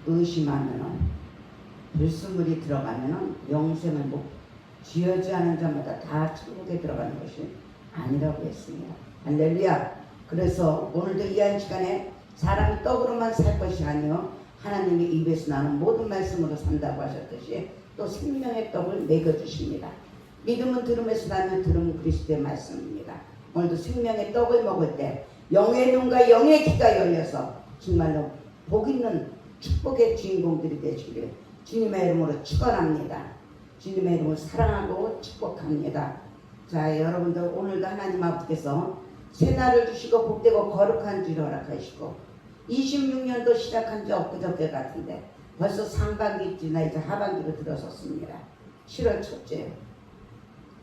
의심하면은 불순물이 들어가면은 영생을 못 지어지 않은 자마다 다 천국에 들어가는 것이 아니라고 했습니다. 할렐루야. 그래서 오늘도 이 한 시간에 사람이 떡으로만 살 것이 아니요 하나님의 입에서 나는 모든 말씀으로 산다고 하셨듯이 또 생명의 떡을 먹여주십니다. 믿음은 들음에서 나면 들음은 그리스도의 말씀입니다. 오늘도 생명의 떡을 먹을 때 영의 눈과 영의 귀가 열려서 정말로 복 있는 축복의 주인공들이 되시기를 주님의 이름으로 축원합니다. 주님의 이름으로 사랑하고 축복합니다. 자, 여러분들 오늘도 하나님 아버지께서 새날을 주시고 복되고 거룩한 주를 허락하시고 26년도 시작한 지 엊그저께 같은데 벌써 상반기 지나 이제 하반기로 들어섰습니다. 7월 첫째.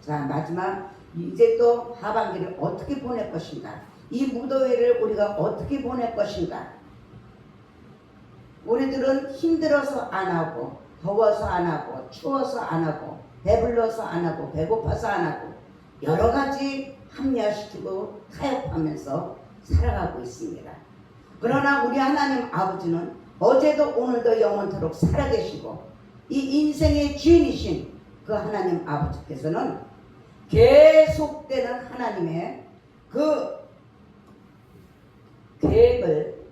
자, 마지막 이제 또 하반기를 어떻게 보낼 것인가, 이 무더위를 우리가 어떻게 보낼 것인가. 우리들은 힘들어서 안 하고 더워서 안 하고 추워서 안 하고 배불러서 안 하고 배고파서 안 하고 여러 가지 합리화시키고 타협하면서 살아가고 있습니다. 그러나 우리 하나님 아버지는 어제도 오늘도 영원토록 살아계시고 이 인생의 주인이신 그 하나님 아버지께서는 계속되는 하나님의 그 계획을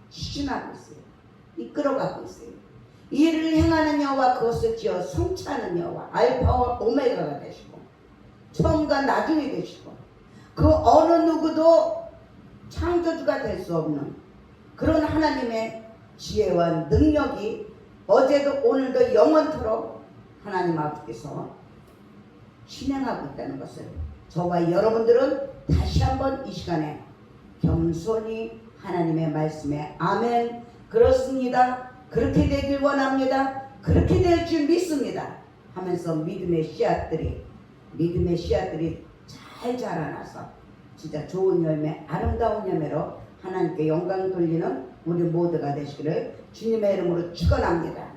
추진하고 있어요. 이끌어가고 있어요. 이를 행하는 여호와 그것을 지어 성취하는 여호와 알파와 오메가가 되시고 처음과 나중이 되시고 그 어느 누구도 창조주가 될 수 없는 그런 하나님의 지혜와 능력이 어제도 오늘도 영원토록 하나님 아버지께서 진행하고 있다는 것을 저와 여러분들은 다시 한번 이 시간에 겸손히 하나님의 말씀에 아멘 그렇습니다, 그렇게 되길 원합니다, 그렇게 될 줄 믿습니다 하면서 믿음의 씨앗들이 잘 자라나서 진짜 좋은 열매, 아름다운 열매로 하나님께 영광 돌리는 우리 모두가 되시기를 주님의 이름으로 축원합니다.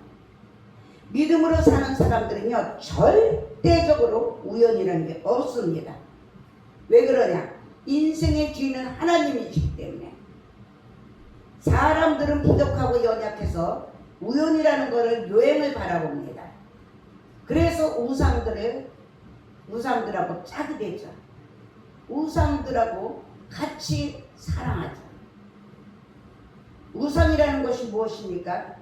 믿음으로 사는 사람들은요 절대적으로 우연이라는 게 없습니다. 왜 그러냐? 인생의 주인은 하나님이시기 때문에. 사람들은 부족하고 연약해서 우연이라는 것을 요행을 바라봅니다. 그래서 우상들하고 짝이 되죠. 우상들하고 같이 사랑하죠. 우상이라는 것이 무엇입니까?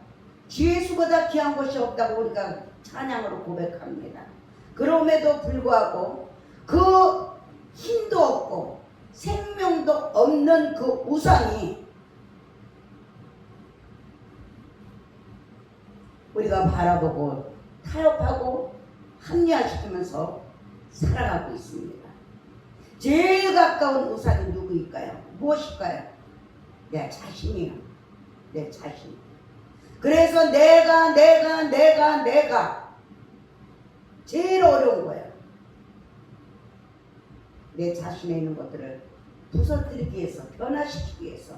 주 예수보다 귀한 것이 없다고 우리가 찬양으로 고백합니다. 그럼에도 불구하고 그 힘도 없고 생명도 없는 그 우상이 우리가 바라보고 타협하고 합리화시키면서 살아가고 있습니다. 제일 가까운 우상이 누구일까요? 무엇일까요? 내 자신이요. 내 자신. 그래서 내가 제일 어려운 거예요. 내 자신에 있는 것들을 부서뜨리기 위해서, 변화시키기 위해서,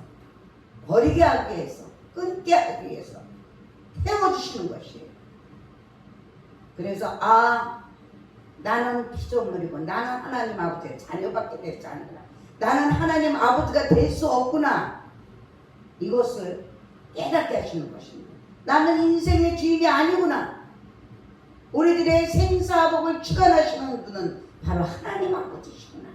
버리게 하기 위해서, 끊게 하기 위해서 태워주시는 것이에요. 그래서 나는 피조물이고 나는 하나님 아버지의 자녀밖에 되지 않는구나, 나는 하나님 아버지가 될 수 없구나, 이것을 깨닫게 하시는 것입니다. 나는 인생의 주인이 아니구나. 우리들의 생사복을 주관하시는 분은 바로 하나님 아버지시구나.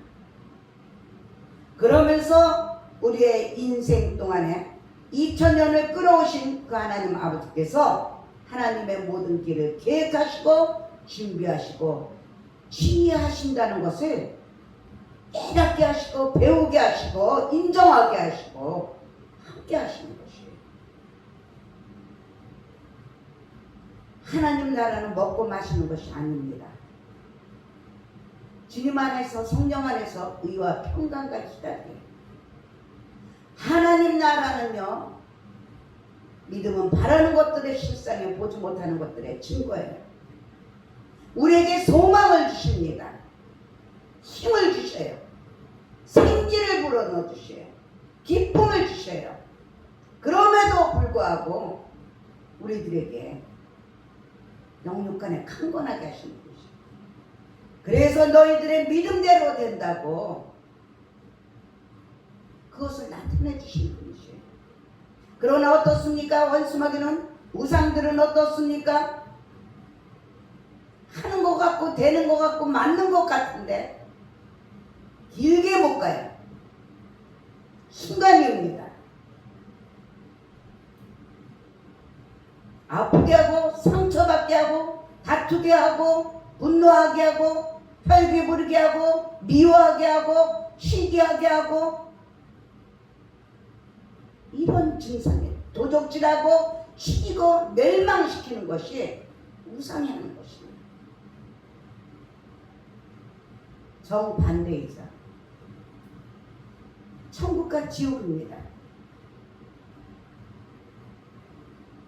그러면서 우리의 인생 동안에 2000년을 끌어오신 그 하나님 아버지께서 하나님의 모든 길을 계획하시고 준비하시고 지휘하신다는 것을 깨닫게 하시고 배우게 하시고 인정하게 하시고 함께 하시는 것이에요. 하나님 나라는 먹고 마시는 것이 아닙니다. 주님 안에서 성령 안에서 의와 평강과 희락이에요. 하나님 나라는요 믿음은 바라는 것들의 실상에 보지 못하는 것들의 증거예요. 우리에게 소망을 주십니다. 힘을 주셔요. 생기를 불어넣어 주셔요. 기쁨을 주셔요. 그럼에도 불구하고 우리들에게 영육간에 강건하게 하시는 것이에요. 그래서 너희들의 믿음대로 된다고 그것을 나타내 주신 분이세요. 그러나 어떻습니까? 원수마귀는 우상들은 어떻습니까? 하는 것 같고 되는 것 같고 맞는 것 같은데 길게 못 가요. 순간이옵니다. 아프게 하고 상처받게 하고 다투게 하고 분노하게 하고 혈기 부르게 하고 미워하게 하고 시기하게 하고 이런 증상에 도적질하고 시기고 멸망시키는 것이 우상이 하는 것입니다. 정반대이자 천국과 지옥입니다.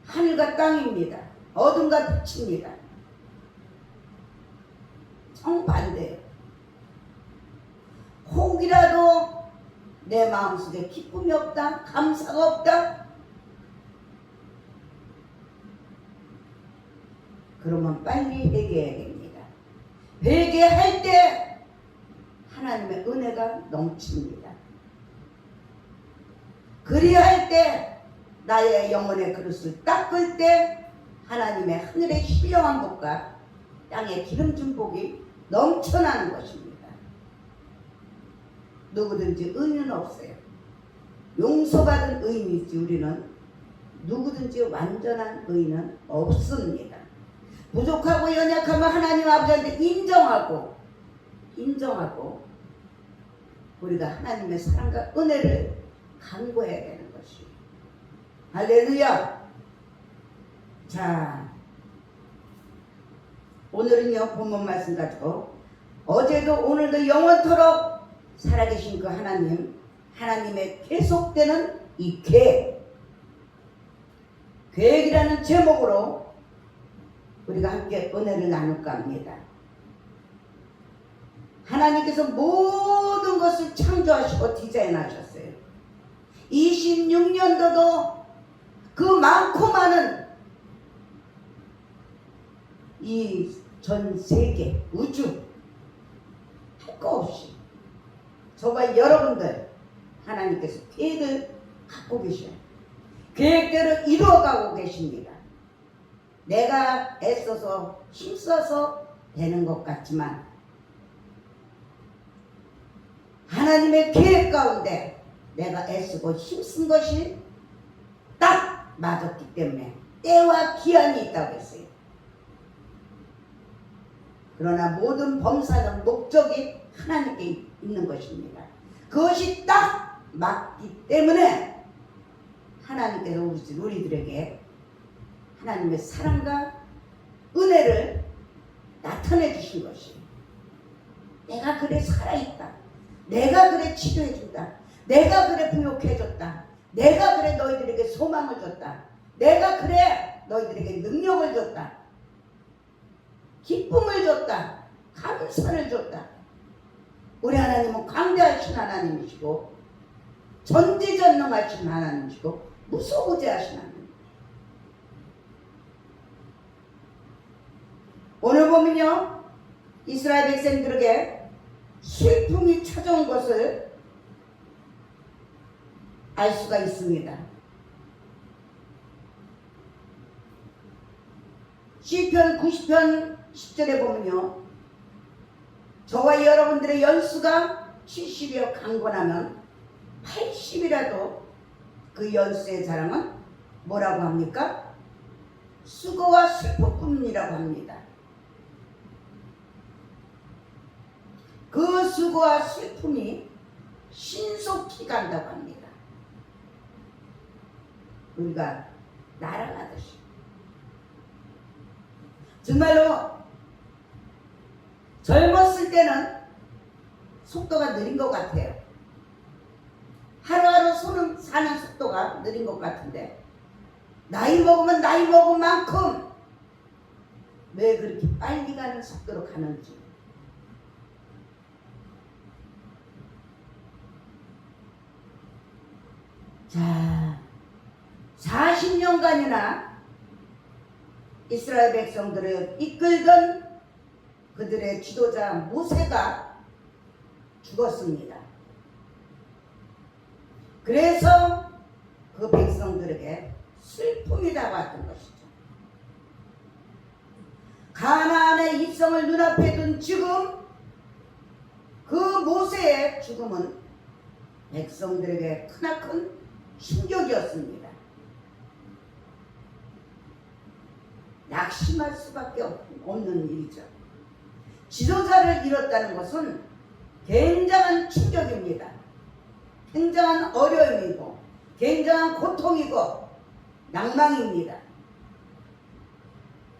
하늘과 땅입니다. 어둠과 빛입니다. 정반대예요. 혹이라도 내 마음속에 기쁨이 없다, 감사가 없다, 그러면 빨리 회개해야 됩니다. 회개할 때 하나님의 은혜가 넘칩니다. 그리할 때 나의 영혼의 그릇을 닦을 때 하나님의 하늘의 신령한 복과 땅의 기름진 복이 넘쳐나는 것입니다. 누구든지 의인은 없어요. 용서받은 의인이지 우리는 누구든지 완전한 의인은 없습니다. 부족하고 연약하면 하나님 아버지한테 인정하고 우리가 하나님의 사랑과 은혜를 간구해야 되는 것이. 할렐루야. 자, 오늘은요 본문 말씀 가지고 어제도 오늘도 영원토록 살아계신 그 하나님의 계속되는 이 계획이라는 제목으로 우리가 함께 은혜를 나눌까 합니다. 하나님께서 모든 것을 창조하시고 디자인하셨어요. 26년도도 그 많고 많은 이 전 세계 우주 할 거 없이 저와 여러분들 하나님께서 계획을 갖고 계셔요. 계획대로 이루어가고 계십니다. 내가 애써서 힘써서 되는 것 같지만 하나님의 계획 가운데 내가 애쓰고 힘쓴 것이 딱 맞았기 때문에 때와 기한이 있다고 했어요. 그러나 모든 범사적 목적이 하나님께 있는 것입니다. 그것이 딱 맞기 때문에 하나님께서 우리들에게 하나님의 사랑과 은혜를 나타내 주신 것이, 내가 그래 살아있다, 내가 그래 치료해준다, 내가 그래 부욕해줬다, 내가 그래 너희들에게 소망을 줬다, 내가 그래 너희들에게 능력을 줬다, 기쁨을 줬다, 감사를 줬다. 우리 하나님은 광대하신 하나님이시고 전지전능하신 하나님이시고 무소부재하신 하나님. 오늘 보면요, 이스라엘 백성들에게 슬픔이 찾아온 것을 알 수가 있습니다. 시편 90편 10절에 보면요, 저와 여러분들의 연수가 70이여 강건하면 80이라도 그 연수의 자랑은 뭐라고 합니까? 수고와 슬픔뿐이라고 합니다. 그 수고와 슬픔이 신속히 간다고 합니다. 우리가 날아가듯이. 정말로 젊었을 때는 속도가 느린 것 같아요. 하루하루 사는 속도가 느린 것 같은데, 나이 먹으면 나이 먹은 만큼 왜 그렇게 빨리 가는 속도로 가는지. 자, 40년간이나 이스라엘 백성들을 이끌던 그들의 지도자 모세가 죽었습니다. 그래서 그 백성들에게 슬픔이 다가왔던 것이죠. 가나안의 입성을 눈앞에 둔 지금 그 모세의 죽음은 백성들에게 크나큰 충격이었습니다. 낙심할 수밖에 없는 일이죠. 지도자를 잃었다는 것은 굉장한 충격입니다. 굉장한 어려움이고 굉장한 고통이고 낭망입니다.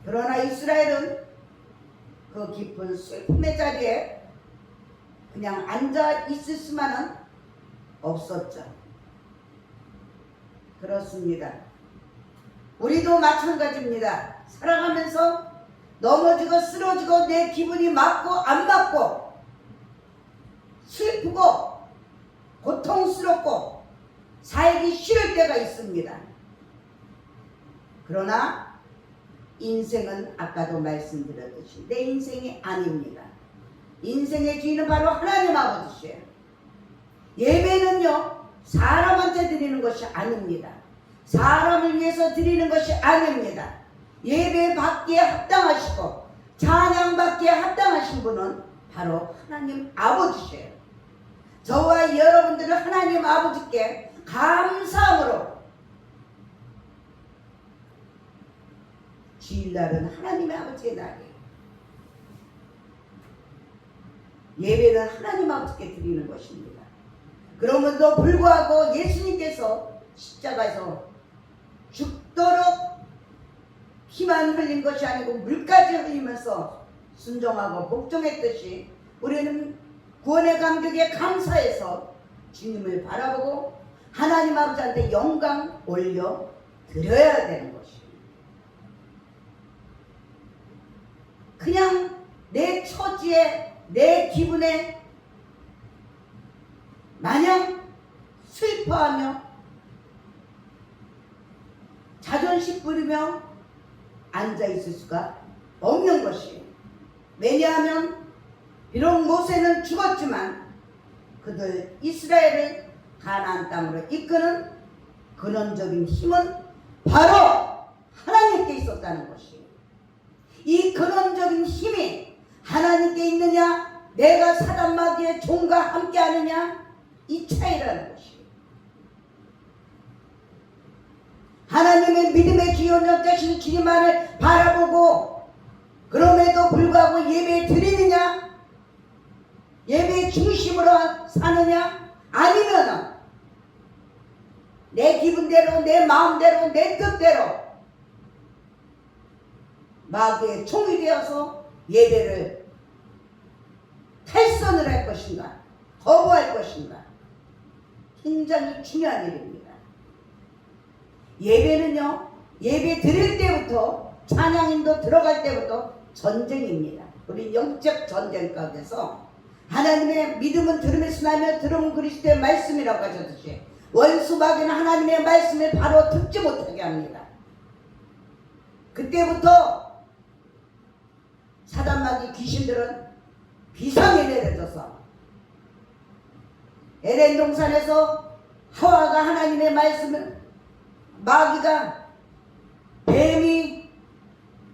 그러나 이스라엘은 그 깊은 슬픔의 자리에 그냥 앉아 있을 수만은 없었죠. 그렇습니다. 우리도 마찬가지입니다. 살아가면서 넘어지고 쓰러지고 내 기분이 맞고 안 맞고 슬프고 고통스럽고 살기 싫을 때가 있습니다. 그러나 인생은 아까도 말씀드렸듯이 내 인생이 아닙니다. 인생의 주인은 바로 하나님 아버지시에요. 예배는요 사람한테 드리는 것이 아닙니다. 사람을 위해서 드리는 것이 아닙니다. 예배 받기에 합당하시고 찬양 받기에 합당하신 분은 바로 하나님 아버지시에요. 저와 여러분들은 하나님 아버지께 감사함으로 주일날은 하나님의 아버지의 날이에요. 예배는 하나님 아버지께 드리는 것입니다. 그러면도 불구하고 예수님께서 십자가에서 죽도록 피만 흘린 것이 아니고 물까지 흘리면서 순종하고 복종했듯이 우리는 구원의 감격에 감사해서 주님을 바라보고 하나님 아버지한테 영광 올려 드려야 되는 것입니다. 그냥 내 처지에 내 기분에 마냥 슬퍼하며 자존심 부리며 앉아있을 수가 없는 것이에요. 왜냐하면 비록 모세는 죽었지만 그들 이스라엘을 가나안 땅으로 이끄는 근원적인 힘은 바로 하나님께 있었다는 것이에요. 이 근원적인 힘이 하나님께 있느냐 내가 사단마귀의 종과 함께 하느냐 이 차이라는 것이에요. 하나님의 믿음의 기원력 되신 주님만을 바라보고 그럼에도 불구하고 예배 드리느냐 예배 중심으로 사느냐 아니면 내 기분대로 내 마음대로 내 뜻대로 마귀의 총이 되어서 예배를 탈선을 할 것인가 거부할 것인가 굉장히 중요한 일입니다. 예배는요 예배 드릴 때부터 찬양인도 들어갈 때부터 전쟁입니다. 우리 영적 전쟁 가운데서 하나님의 믿음은 들음에서 나며 들음은 그리스도의 말씀이라고 하셨듯이 원수 마귀는 하나님의 말씀을 바로 듣지 못하게 합니다. 그때부터 사단마귀 귀신들은 비상에 내려져서 에덴 동산에서 하와가 하나님의 말씀을 마귀가 뱀이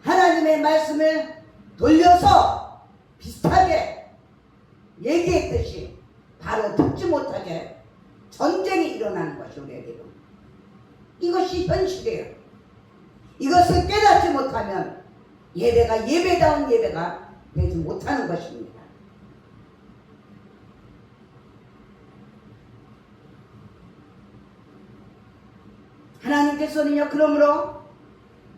하나님의 말씀을 돌려서 비슷하게 얘기했듯이 바로 듣지 못하게 전쟁이 일어나는 것이 우리에게도 이것이 현실이에요. 이것을 깨닫지 못하면 예배가 예배다운 예배가 되지 못하는 것입니다. 하나님께서는요 그러므로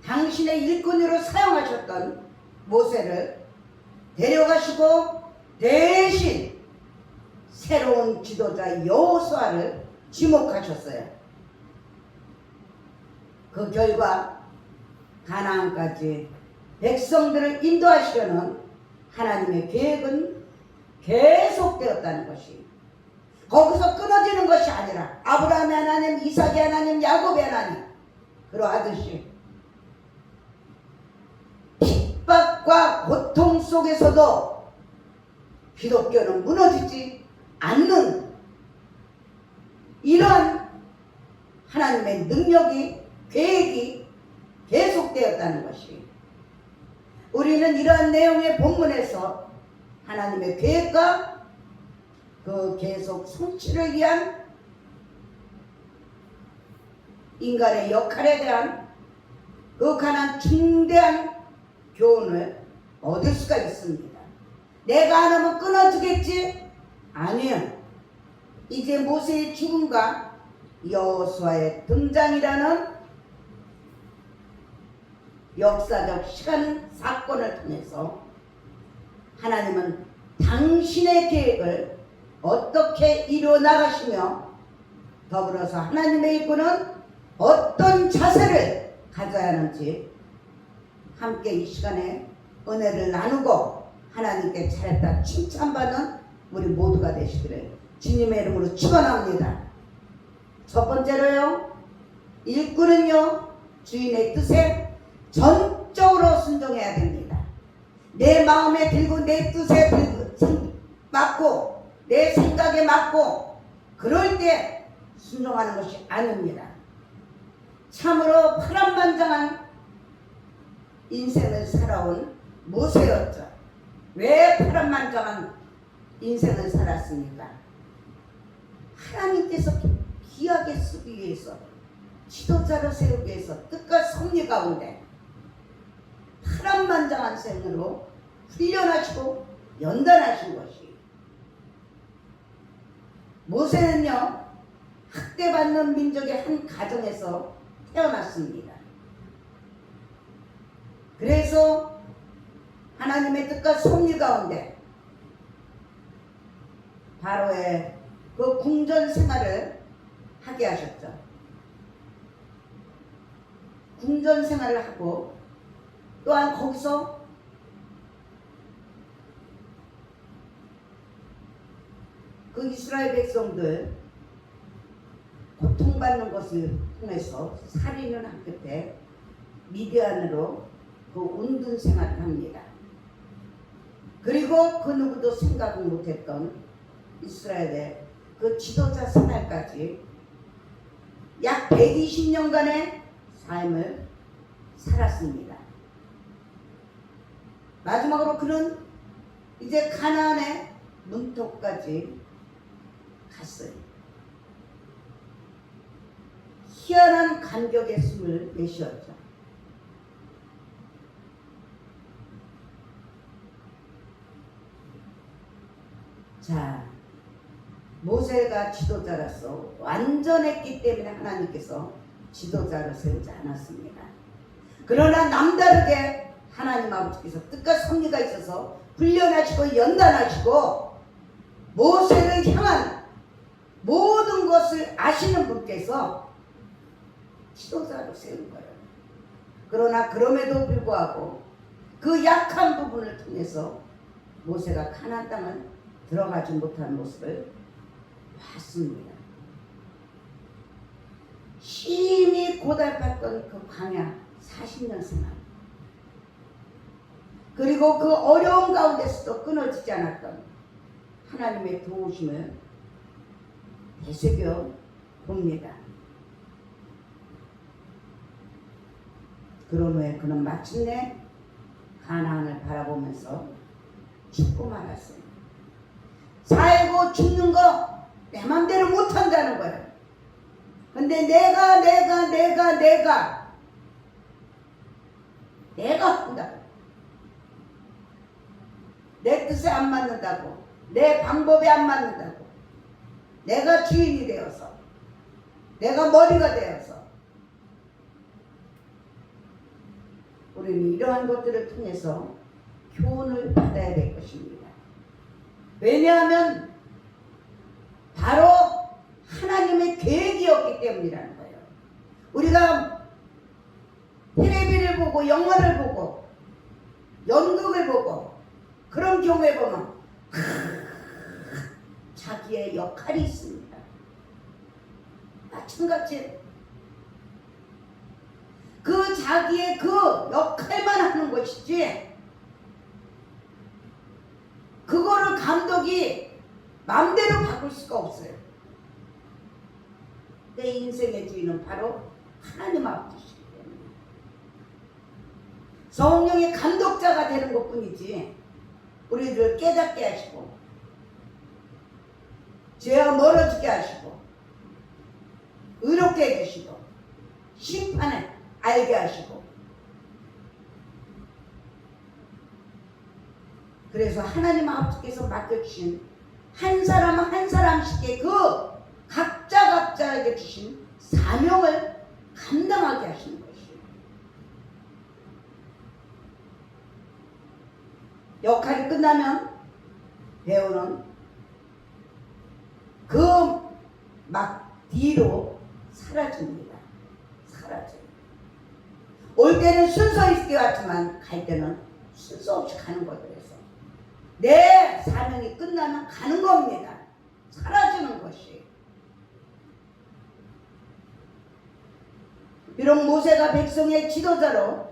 당신의 일꾼으로 사용하셨던 모세를 데려가시고 대신 새로운 지도자 여호수아를 지목하셨어요. 그 결과 가나안까지 백성들을 인도하시려는 하나님의 계획은 계속되었다는 것이 거기서 끊어지는 것이 아니라 아브라함의 하나님, 이삭의 하나님, 야곱의 하나님 그러하듯이 핍박과 고통 속에서도 기독교는 무너지지 않는 이러한 하나님의 능력이, 계획이 계속되었다는 것이, 우리는 이러한 내용의 본문에서 하나님의 계획과 그 계속 성취를 위한 인간의 역할에 대한 그 관한 중대한 교훈을 얻을 수가 있습니다. 내가 안 하면 끊어지겠지? 아니요. 이제 모세의 죽음과 여호수아의 등장이라는 역사적 시간 사건을 통해서 하나님은 당신의 계획을 어떻게 이루어 나가시며 더불어서 하나님의 일꾼은 어떤 자세를 가져야 하는지 함께 이 시간에 은혜를 나누고 하나님께 잘했다 칭찬받는 우리 모두가 되시기를 주님의 이름으로 축원합니다. 첫 번째로요, 일꾼은요 주인의 뜻에 전적으로 순종해야 됩니다. 내 마음에 들고 내 뜻에 맞고 내 생각에 맞고 그럴 때 순종하는 것이 아닙니다. 참으로 파란만장한 인생을 살아온 모세였죠. 왜 파란만장한 인생을 살았습니까? 하나님께서 귀하게 쓰기 위해서, 지도자로 세우기 위해서 뜻과 섭리 가운데 파란만장한 생으로 훈련하시고 연단하신 것이, 모세는요 학대받는 민족의 한 가정에서 태어났습니다. 그래서 하나님의 뜻과 섭리 가운데 바로의 그 궁전 생활을 하게 하셨죠. 궁전 생활을 하고 또한 거기서 그 이스라엘 백성들 고통받는 것을 통해서 살인을 한 끝에 미디안으로 그 운둔 생활을 합니다. 그리고 그 누구도 생각을 못했던 이스라엘의 그 지도자 생활까지 약 120년간의 삶을 살았습니다. 마지막으로 그는 이제 가나안의 문턱까지 갔어요. 희한한 간격의 숨을 내쉬었죠. 자, 모세가 지도자로서 완전했기 때문에 하나님께서 지도자로 세우지 않았습니다. 그러나 남다르게 하나님 아버지께서 뜻과 섭리가 있어서 훈련하시고 연단하시고 모세를 향한 모든 것을 아시는 분께서 지도자로 세운 거예요. 그러나 그럼에도 불구하고 그 약한 부분을 통해서 모세가 가나안 땅을 들어가지 못한 모습을 봤습니다. 심히 고달팠던 그 광야 40년 생활, 그리고 그 어려운 가운데서도 끊어지지 않았던 하나님의 도우심을 되새겨 봅니다. 그런 후에 그는 마침내 가나안을 바라보면서 죽고 말았어요. 살고 죽는 거 내 맘대로 못한다는 거예요. 근데 내가 한다. 내 뜻에 안 맞는다고, 내 방법에 안 맞는다고, 내가 주인이 되어서, 내가 머리가 되어서, 우리는 이러한 것들을 통해서 교훈을 받아야 될 것입니다. 왜냐하면 바로 하나님의 계획이었기 때문이라는 거예요. 우리가 텔레비를 보고 영화를 보고 연극을 보고 그런 경우에 보면 자기의 역할이 있습니다. 마찬가지 그 자기의 그 역할만 하는 것이지 그거를 감독이 마음대로 바꿀 수가 없어요. 내 인생의 주인은 바로 하나님 아버지시기 때문에 성령의 감독자가 되는 것뿐이지 우리들을 깨닫게 하시고 죄와 멀어지게 하시고 의롭게 해주시고 심판을 알게 하시고 그래서 하나님 아버지께서 맡겨주신 한 사람 한 사람씩의 그 각자에게 주신 사명을 감당하게 하시는 것이에요. 역할이 끝나면 배우는 그 막 뒤로 사라집니다. 사라져요. 올 때는 순서 있을 것 같지만 갈 때는 순서 없이 가는 거예요. 그래서 내 사명이 끝나면 가는 겁니다. 사라지는 것이. 비록 모세가 백성의 지도자로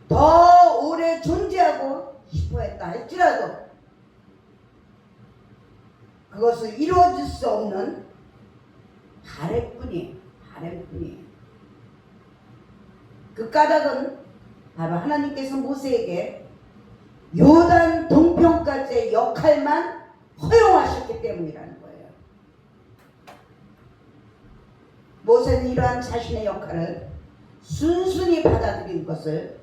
더 오래 존재하고 싶어 했다 할지라도 그것을 이루어질 수 없는 바램뿐이에요. 그 까닭은 바로 하나님께서 모세에게 요단 동편까지의 역할만 허용하셨기 때문이라는 거예요. 모세는 이러한 자신의 역할을 순순히 받아들인 것을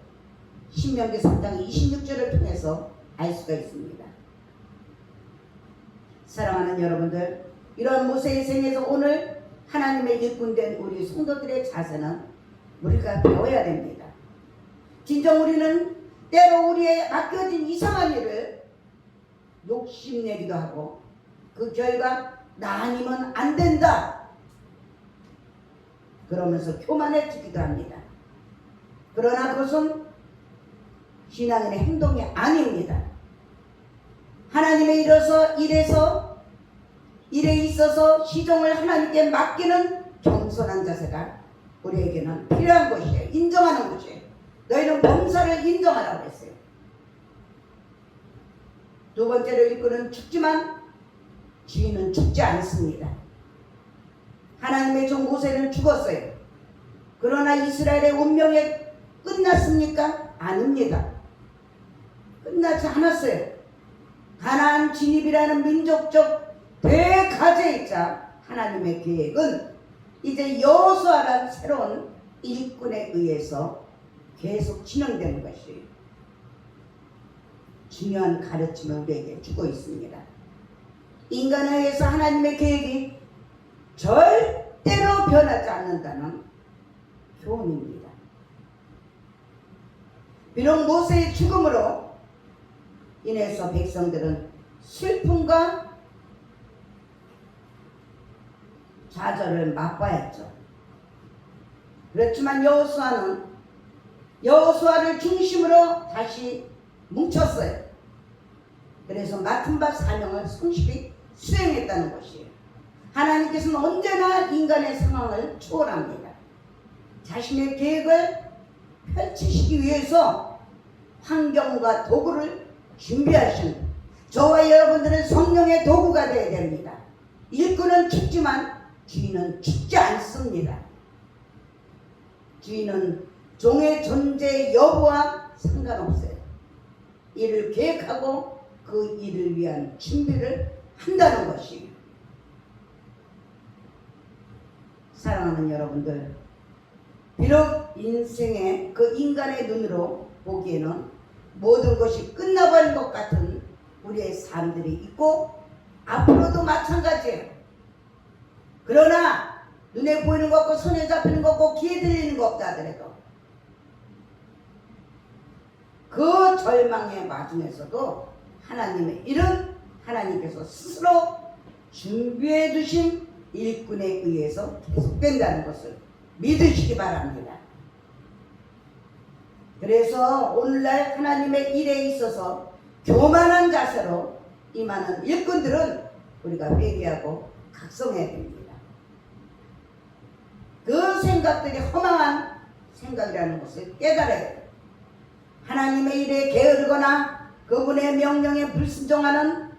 신명기 3장 26절을 통해서 알 수가 있습니다. 사랑하는 여러분들, 이러한 모세의 생에서 오늘 하나님의 일꾼된 우리 성도들의 자세는 우리가 배워야 됩니다. 진정 우리는 때로 우리의 맡겨진 이상한 일을 욕심내기도 하고 그 결과 나 아니면 안 된다 그러면서 교만해지기도 합니다. 그러나 그것은 신앙인의 행동이 아닙니다. 하나님의 일에 있어서 시종을 하나님께 맡기는 겸손한 자세가 우리에게는 필요한 것이에요. 인정하는 것이에요. 너희는 범사를 인정하라고 했어요. 두 번째로 일꾼은 죽지만 주인은 죽지 않습니다. 하나님의 종 모세는 죽었어요. 그러나 이스라엘의 운명이 끝났습니까? 아닙니다. 끝나지 않았어요. 가나안 진입이라는 민족적 대가제이자 하나님의 계획은 이제 여호수아라는 새로운 일꾼에 의해서 계속 진행되는 것이에요. 중요한 가르침을 우리에게 주고 있습니다. 인간에 의해서 하나님의 계획이 절대로 변하지 않는다는 교훈입니다. 비록 모세의 죽음으로 인해서 백성들은 슬픔과 좌절을 맛봐야 했죠. 그렇지만 여호수아를 중심으로 다시 뭉쳤어요. 그래서 맡은 바 사명을 성실히 수행했다는 것이에요. 하나님께서는 언제나 인간의 상황을 초월합니다. 자신의 계획을 펼치시기 위해서 환경과 도구를 준비하신 저와 여러분들은 성령의 도구가 되어야 됩니다. 일꾼은 죽지만 주인은 죽지 않습니다. 주인은 종의 존재 여부와 상관없어요. 일을 계획하고 그 일을 위한 준비를 한다는 것이에요. 사랑하는 여러분들, 비록 인생의 그 인간의 눈으로 보기에는 모든 것이 끝나버린 것 같은 우리의 삶들이 있고 앞으로도 마찬가지예요. 그러나 눈에 보이는 것 없고 손에 잡히는 것 없고 귀에 들리는 것 없다 하더라도 그 절망의 마중에서도 하나님의 일은 하나님께서 스스로 준비해 두신 일꾼에 의해서 계속된다는 것을 믿으시기 바랍니다. 그래서 오늘날 하나님의 일에 있어서 교만한 자세로 임하는 일꾼들은 우리가 회개하고 각성해야 됩니다. 그 생각들이 허망한 생각이라는 것을 깨달아야 해요. 하나님의 일에 게으르거나 그분의 명령에 불순종하는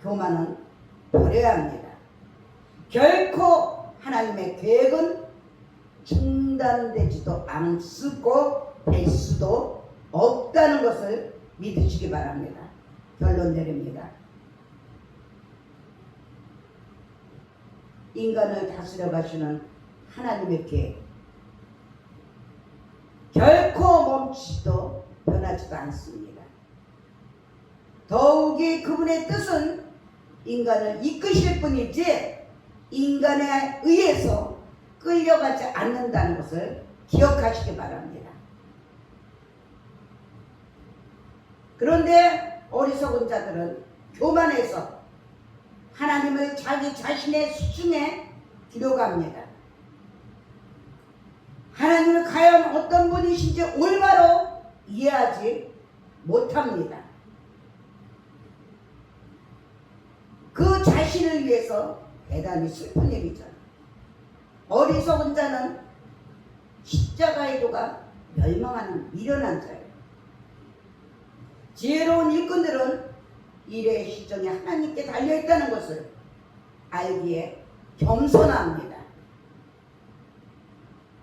교만은 버려야 합니다. 결코 하나님의 계획은 중단되지도 않고 될 수도 없다는 것을 믿으시기 바랍니다. 결론 내립니다. 인간을 다스려 가시는 하나님의 계획 결코 멈추지도 변하지도 않습니다. 더욱이 그분의 뜻은 인간을 이끄실 뿐이지 인간에 의해서 끌려가지 않는다는 것을 기억하시기 바랍니다. 그런데 어리석은 자들은 교만해서 하나님을 자기 자신의 수준에 들여갑니다. 하나님은 과연 어떤 분이신지 올바로 이해하지 못합니다. 그 자신을 위해서 대단히 슬픈 일이죠. 어리석은 자는 십자가의 도가 멸망하는 미련한 자예요. 지혜로운 일꾼들은 일의 시정이 하나님께 달려있다는 것을 알기에 겸손합니다.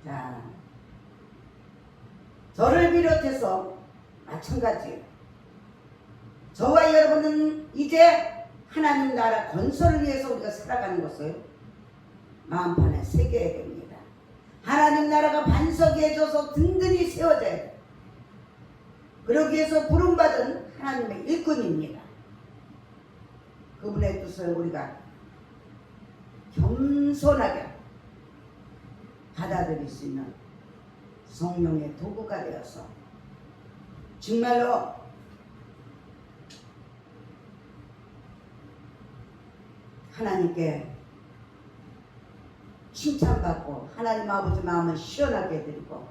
자, 저를 비롯해서 마찬가지예요. 저와 여러분은 이제 하나님 나라 건설을 위해서 우리가 살아가는 것을 마음판에 새겨야 됩니다. 하나님 나라가 반석이 해져서 든든히 세워져야 돼요. 그러기 위해서 부름받은 하나님의 일꾼입니다. 그분의 뜻을 우리가 겸손하게 받아들일 수 있는 성령의 도구가 되어서 정말로 하나님께 칭찬받고 하나님 아버지 마음을 시원하게 해드리고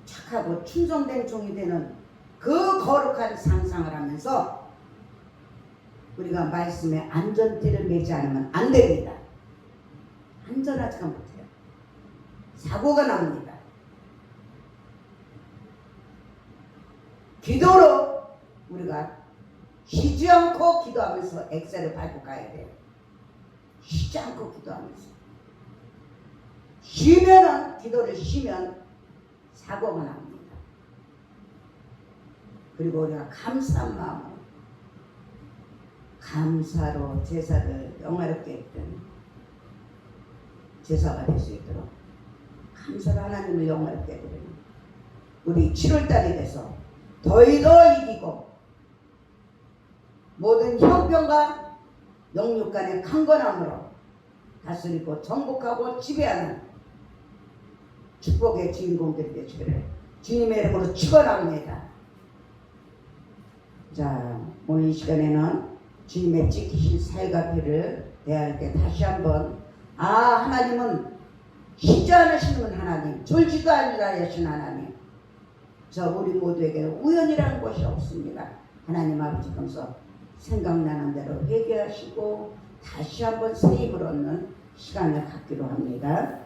착하고 충성된 종이 되는 그 거룩한 상상을 하면서 우리가 말씀에 안전띠를 매지 않으면 안 됩니다. 안전하지가 못해요. 사고가 납니다. 기도로 우리가 쉬지 않고 기도하면서 엑셀을 밟고 가야 돼요. 쉬지 않고 기도하면서. 쉬면은, 기도를 쉬면 사고가 납니다. 그리고 우리가 감사한 마음으로 감사로 제사를 영화롭게 했던 제사가 될 수 있도록 감사로 하나님을 영화롭게 해드리는 우리 7월달이 돼서 더이 더 이기고 모든 형편과 영육 간의 강건함으로 다스리고 정복하고 지배하는 축복의 주인공들이 되시기를 주님의 이름으로 축원합니다. 자, 오늘 이 시간에는 주님의 지키신 사회가 필요를 대할 때 다시 한번 하나님은 쉬지 않으시는 하나님, 졸지도 아니하신 하나님, 저 우리 모두에게 우연이라는 것이 없습니다. 하나님 아버지 감사 생각나는 대로 회개하시고 다시 한번 새 힘을 얻는 시간을 갖기로 합니다.